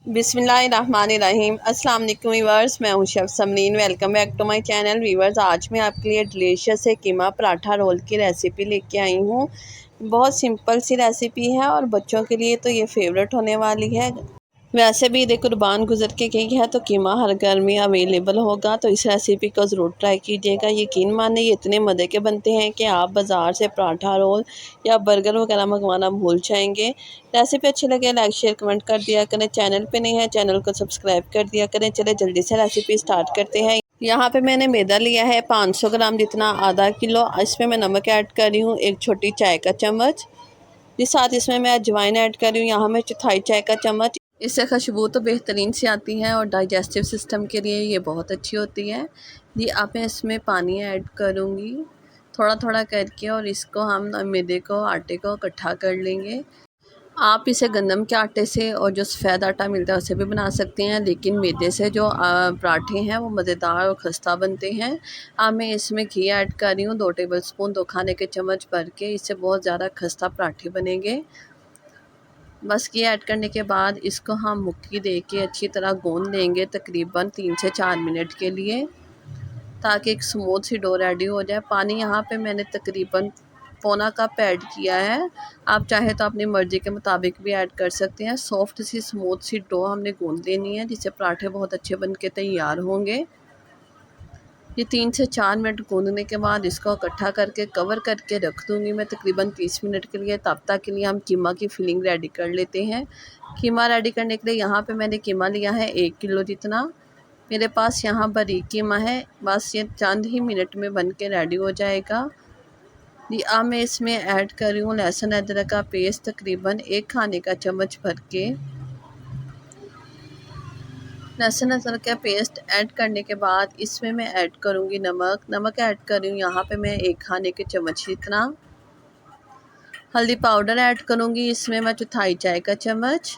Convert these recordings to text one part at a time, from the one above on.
बिस्मिल्लाहिर्रहमानिर्रहीम। अस्सलाम वालेकुम व्यूअर्स, मैं हूं chef Samreen. Welcome back to my channel. Viewers, आज मैं आपके लिए डिलीशियस है कीमा पराठा रोल की रेसिपी लेके आई हूं। बहुत सिंपल सी रेसिपी है और बच्चों के लिए तो ये फेवरेट होने वाली है। वैसे भी ईद कुर्बान गुजर के गई है तो कीमा हर घर में अवेलेबल होगा, तो इस रेसिपी को ज़रूर ट्राई कीजिएगा। यकीन माने ये इतने मज़े के बनते हैं कि आप बाज़ार से पराठा रोल या बर्गर वगैरह मंगवाना भूल जाएंगे। रेसिपी अच्छी लगे लाइक शेयर कमेंट कर दिया करें। चैनल पे नहीं है चैनल को सब्सक्राइब कर दिया करें। चले जल्दी से रेसिपी स्टार्ट करते हैं। यहाँ पे मैंने मैदा लिया है 500 ग्राम जितना, आधा किलो। इसमें मैं नमक ऐड कर रही हूँ 1 छोटी चाय का चम्मच। जिस साथ इसमें मैं अजवाइन ऐड कर रही हूँ यहाँ मैं 1/4 चाय का चम्मच। इससे खुशबू तो बेहतरीन सी आती है और डाइजेस्टिव सिस्टम के लिए ये बहुत अच्छी होती है। जी, अब मैं इसमें पानी ऐड करूँगी थोड़ा थोड़ा करके, और इसको हम मैदे को आटे को इकट्ठा कर लेंगे। आप इसे गंदम के आटे से और जो सफ़ेद आटा मिलता है उससे भी बना सकते हैं, लेकिन मैदे से जो पराठे हैं वो मज़ेदार और खस्ता बनते हैं। अब मैं इसमें घी ऐड कर रही हूँ 2 टेबलस्पून, 2 खाने के चम्मच भर के। इससे बहुत ज़्यादा खस्ता पराठे बनेंगे। बस ये ऐड करने के बाद इसको हम मुट्ठी दे के अच्छी तरह गूंद लेंगे तकरीबन 3 से 4 मिनट के लिए, ताकि एक स्मूथ सी डो रेडी हो जाए। पानी यहाँ पे मैंने तकरीबन पौना कप ऐड किया है। आप चाहे तो अपनी मर्ज़ी के मुताबिक भी ऐड कर सकते हैं। सॉफ्ट सी स्मूथ सी डो हमने गूंद लेनी है, जिससे पराठे बहुत अच्छे बन के तैयार होंगे। ये 3 से 4 मिनट गूंदने के बाद इसको इकट्ठा करके कवर करके रख दूँगी मैं तकरीबन 30 मिनट के लिए। तब तक के लिए हम कीमा की फिलिंग रेडी कर लेते हैं। कीमा रेडी करने के लिए यहाँ पे मैंने कीमा लिया है 1 किलो जितना। मेरे पास यहाँ बारीक कीमा है, बस ये चंद ही मिनट में बन के रेडी हो जाएगा। जी, अब मैं इसमें ऐड कर रही हूँ लहसुन अदरक का पेस्ट तकरीबन 1 खाने का चम्मच भर के। लहसुन अदरक का पेस्ट ऐड करने के बाद इसमें मैं ऐड करूँगी नमक ऐड कर रही हूँ यहाँ पे मैं 1 खाने के चम्मच जितना। हल्दी पाउडर ऐड करूँगी इसमें मैं 1/4 चाय का चम्मच।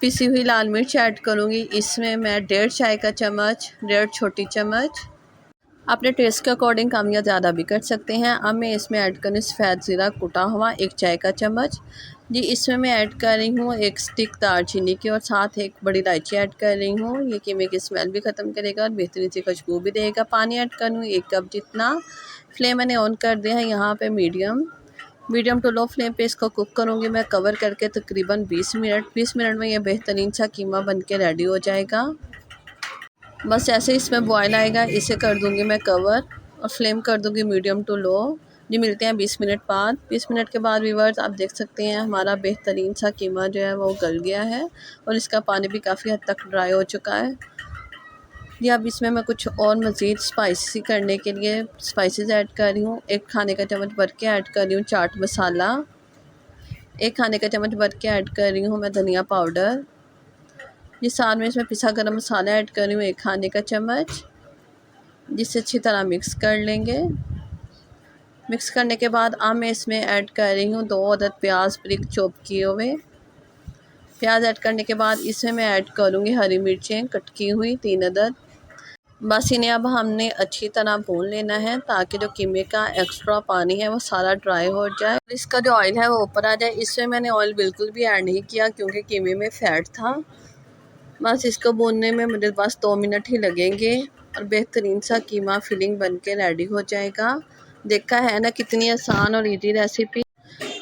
पिसी हुई लाल मिर्च ऐड करूँगी इसमें मैं 1.5 चाय का चम्मच, 1.5 छोटी चम्मच। अपने टेस्ट के अकॉर्डिंग कम या ज़्यादा भी कर सकते हैं। अब मैं इसमें ऐड करूँ सफ़ेद ज़ीरा कुटा हुआ 1 चाय का चम्मच। जी, इसमें मैं ऐड कर रही हूँ 1 स्टिक दालचीनी की और साथ 1 बड़ी इलायची ऐड कर रही हूँ। ये कीमे की स्मेल भी ख़त्म करेगा और बेहतरीन सी खुशबू भी देगा। पानी ऐड करूँ 1 कप जितना। फ्लेम मैंने ऑन कर दिया है यहाँ पे मीडियम टू लो फ्लेम पे इसको कुक करूँगी मैं कवर करके तकरीबन 20 मिनट में ये बेहतरीन सा कीमा बन के रेडी हो जाएगा। बस ऐसे इसमें बॉयल आएगा इसे कर दूंगी मैं कवर और फ्लेम कर दूंगी मीडियम टू लो। जी, मिलते हैं 20 मिनट बाद। 20 मिनट के बाद व्यूअर्स आप देख सकते हैं हमारा बेहतरीन सा कीमा जो है वो गल गया है और इसका पानी भी काफ़ी हद तक ड्राई हो चुका है। जी, अब इसमें मैं कुछ और मज़ीद स्पाइसी करने के लिए स्पाइसेस ऐड कर रही हूँ। 1 खाने का चम्मच भर के ऐड कर रही हूँ चाट मसाला। 1 खाने का चम्मच भर के ऐड कर रही हूँ मैं धनिया पाउडर। जिस साथ में इसमें पिसा गरम मसाला ऐड कर रही हूँ 1 खाने का चम्मच, जिससे अच्छी तरह मिक्स कर लेंगे। मिक्स करने के बाद अब मैं इसमें ऐड कर रही हूँ 2 अदद प्याज बारीक चॉप किए हुए। प्याज ऐड करने के बाद इसमें मैं ऐड करूँगी हरी मिर्चें कट की हुई 3 अदद। बस इन्हें अब हमने अच्छी तरह भून लेना है ताकि जो कीमे का एक्स्ट्रा पानी है वो सारा ड्राई हो जाए, इसका जो ऑयल है वो ऊपर आ जाए। इसमें मैंने ऑयल बिल्कुल भी ऐड नहीं किया क्योंकि कीमे में फ़ैट था। बस इसको भूनने में मुझे बस 2 मिनट ही लगेंगे और बेहतरीन सा कीमा फिलिंग बन के रेडी हो जाएगा। देखा है ना कितनी आसान और इजी रेसिपी।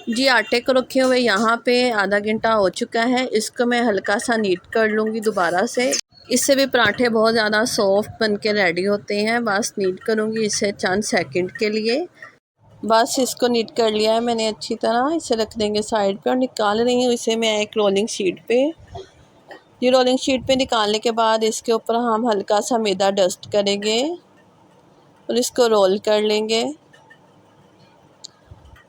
जी, आटे को रखे हुए यहाँ पे आधा घंटा हो चुका है। इसको मैं हल्का सा नीट कर लूँगी दोबारा से। इससे भी पराठे बहुत ज़्यादा सॉफ्ट बन के रेडी होते हैं। बस नीट करूँगी इसे चंद सेकंड के लिए। बस इसको नीट कर लिया है मैंने अच्छी तरह। इसे रख देंगे साइड पे और निकाल रही हूँ इसे मैं एक रोलिंग शीट पे। ये रोलिंग शीट पे निकालने के बाद इसके ऊपर हम हल्का सा मैदा डस्ट करेंगे और इसको रोल कर लेंगे।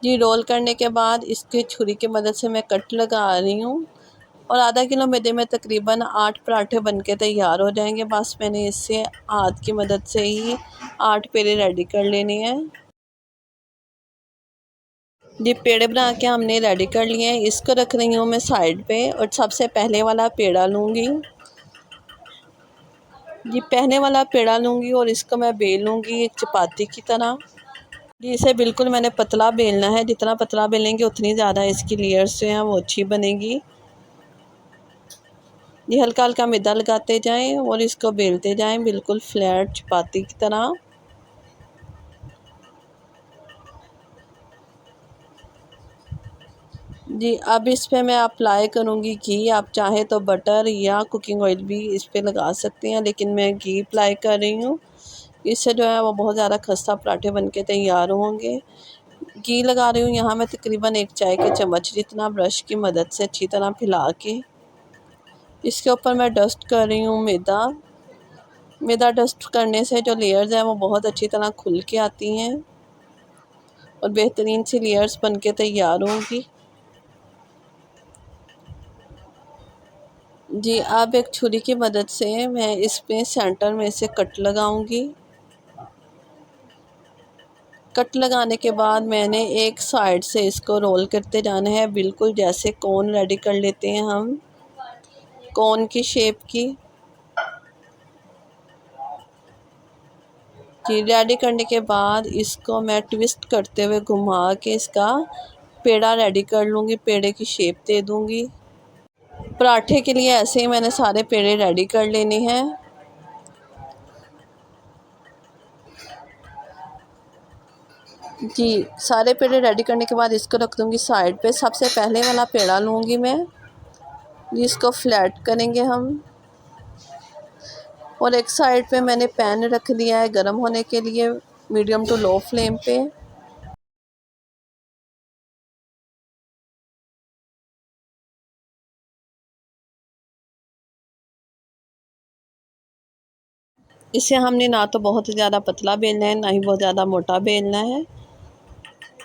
जी, रोल करने के बाद इसके छुरी की मदद से मैं कट लगा रही हूँ और आधा किलो मैदे में तकरीबन 8 पराठे बनके तैयार हो जाएंगे। बस मैंने इससे हाथ की मदद से ही 8 पेड़े रेडी कर लेने हैं। जी, पेड़े बना के हमने रेडी कर लिए हैं। इसको रख रही हूँ मैं साइड पे और सबसे पहले वाला पेड़ा लूँगी। जी, पहले वाला पेड़ा लूँगी और इसको मैं बेल लूँगी एक चपाती की तरह। जी, इसे बिल्कुल मैंने पतला बेलना है। जितना पतला बेलेंगे उतनी ज़्यादा इसकी लेयर्स जो हैं वो अच्छी बनेगी। ये हल्का हल्का मैदा लगाते जाएं और इसको बेलते जाएं बिल्कुल फ्लैट चपाती की तरह। जी अब इस पे मैं अप्लाई करूँगी घी। आप चाहे तो बटर या कुकिंग ऑयल भी इस पे लगा सकते हैं, लेकिन मैं घी अप्लाई कर रही हूँ। इससे जो है वो बहुत ज़्यादा खस्ता पराठे बनके तैयार होंगे। घी लगा रही हूँ यहाँ मैं तकरीबन 1 चाय के चम्मच जितना, ब्रश की मदद से अच्छी तरह फैला के। इसके ऊपर मैं डस्ट कर रही हूँ मैदा। मैदा डस्ट करने से जो लेयर्स हैं वो बहुत अच्छी तरह खुल के आती हैं और बेहतरीन सी लेयर्स बनके तैयार होंगी। जी अब एक छुरी की मदद से मैं इस पे सेंटर में से कट लगाऊंगी। कट लगाने के बाद मैंने एक साइड से इसको रोल करते जाना है, बिल्कुल जैसे कोन रेडी कर लेते हैं हम, कोन की शेप की। जी रेडी करने के बाद इसको मैं ट्विस्ट करते हुए घुमा के इसका पेड़ा रेडी कर लूँगी, पेड़े की शेप दे दूँगी। पराठे के लिए ऐसे ही मैंने सारे पेड़े रेडी कर लेने हैं। जी सारे पेड़े रेडी करने के बाद इसको रख दूँगी साइड पे। सबसे पहले वाला पेड़ा लूँगी मैं, जिसको फ्लैट करेंगे हम। और एक साइड पे मैंने पैन रख दिया है गर्म होने के लिए, मीडियम टू लो फ्लेम पे। इसे हमने ना तो बहुत ज़्यादा पतला बेलना है, ना ही बहुत ज़्यादा मोटा बेलना है।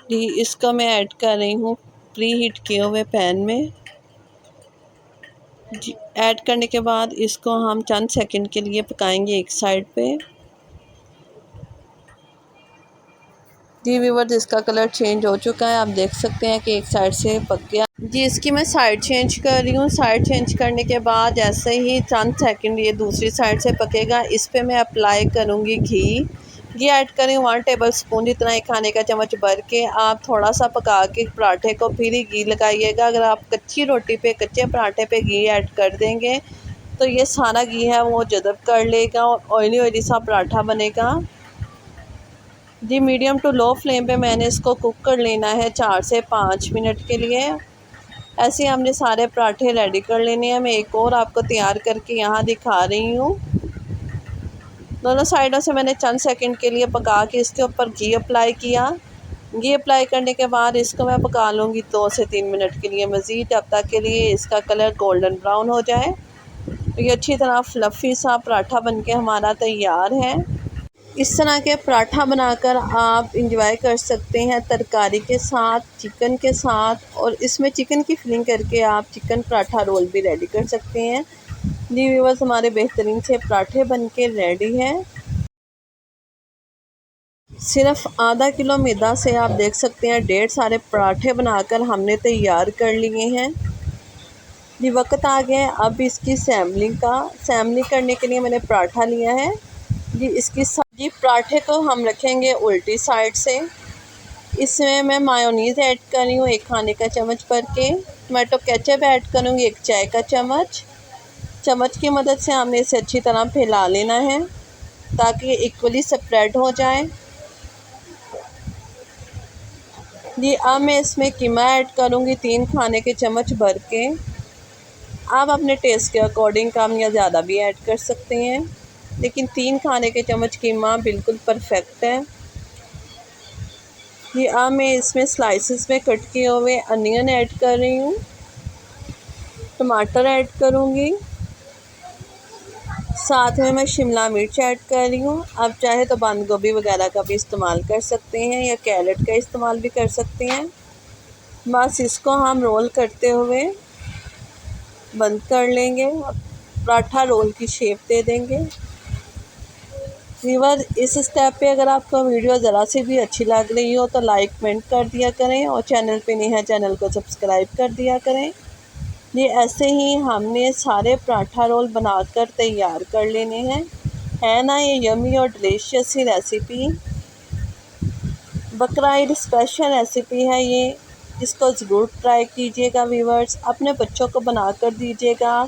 जी इसको मैं ऐड कर रही हूँ प्री हीट किए हुए पैन में। जी ऐड करने के बाद इसको हम चंद सेकंड के लिए पकाएंगे एक साइड पे। जी व्यूअर्स इसका कलर चेंज हो चुका है, आप देख सकते हैं कि एक साइड से पक गया। जी इसकी मैं साइड चेंज कर रही हूँ। साइड चेंज करने के बाद जैसे ही चंद सेकंड ये दूसरी साइड से पकेगा, इस पे मैं अप्लाई करूँगी घी। घी ऐड करें 1 टेबल स्पून जितना, एक खाने का चम्मच भर के। आप थोड़ा सा पका के पराठे को फिर ही घी लगाइएगा। अगर आप कच्ची रोटी पे, कच्चे पराठे पे घी ऐड कर देंगे तो ये सारा घी है वो जज़ब कर लेगा और ऑयली ऑयली सा पराठा बनेगा। जी मीडियम टू लो फ्लेम पे मैंने इसको कुक कर लेना है 4 से 5 मिनट के लिए। ऐसे ही हमने सारे पराठे रेडी कर लेने हैं। मैं एक और आपको तैयार करके यहाँ दिखा रही हूँ। दोनों साइडों से मैंने चंद सेकंड के लिए पका के इसके ऊपर घी अप्लाई किया। घी अप्लाई करने के बाद इसको मैं पका लूँगी 2 से 3 मिनट के लिए मज़ीद, जब तक के लिए इसका कलर गोल्डन ब्राउन हो जाए। तो ये अच्छी तरह फ्लफ़ी सा पराठा बनके हमारा तैयार है। इस तरह के पराठा बनाकर आप इंजॉय कर सकते हैं तरकारी के साथ, चिकन के साथ, और इसमें चिकन की फिलिंग करके आप चिकन पराठा रोल भी रेडी कर सकते हैं। जी व्यूअर्स हमारे बेहतरीन से पराठे बनके रेडी हैं। सिर्फ आधा किलो मैदा से आप देख सकते हैं 1.5 सारे पराठे बनाकर हमने तैयार कर लिए हैं। जी वक्त आ गया है अब इसकी सैम्बलिंग करने के लिए मैंने पराठा लिया है। जी पराठे को हम रखेंगे उल्टी साइड से। इसमें मैं मायोनीज़ ऐड कर रही हूँ 1 खाने का चम्मच भर के। टमाटो केचप ऐड करूँगी 1 चाय का चम्मच। चम्मच की मदद से हमने इसे अच्छी तरह फैला लेना है ताकि इक्वली स्प्रेड हो जाए। जी अब मैं इसमें कीमा ऐड करूँगी 3 खाने के चम्मच भर के। आप अपने टेस्ट के अकॉर्डिंग कम या ज़्यादा भी ऐड कर सकते हैं, लेकिन 3 खाने के चम्मच कीमा बिल्कुल परफेक्ट है। ये अब मैं इसमें स्लाइसेस में कट किए हुए अनियन ऐड कर रही हूँ, टमाटर ऐड करूँगी, साथ में मैं शिमला मिर्च ऐड कर रही हूँ। आप चाहे तो बंद गोभी वगैरह का भी इस्तेमाल कर सकते हैं या कैरेट का इस्तेमाल भी कर सकते हैं। बस इसको हम रोल करते हुए बंद कर लेंगे और पराठा रोल की शेप दे देंगे। व्यूअर इस स्टेप पे अगर आपको वीडियो ज़रा सी भी अच्छी लग रही हो तो लाइक कमेंट कर दिया करें और चैनल पे नहीं है चैनल को सब्सक्राइब कर दिया करें। ये ऐसे ही हमने सारे पराठा रोल बनाकर तैयार कर लेने हैं। है ना ये यमी और डिलीशियस सी रेसिपी, बकरा ईद स्पेशल रेसिपी है ये। इसको ज़रूर ट्राई कीजिएगा व्यूअर्स, अपने बच्चों को बना कर दीजिएगा।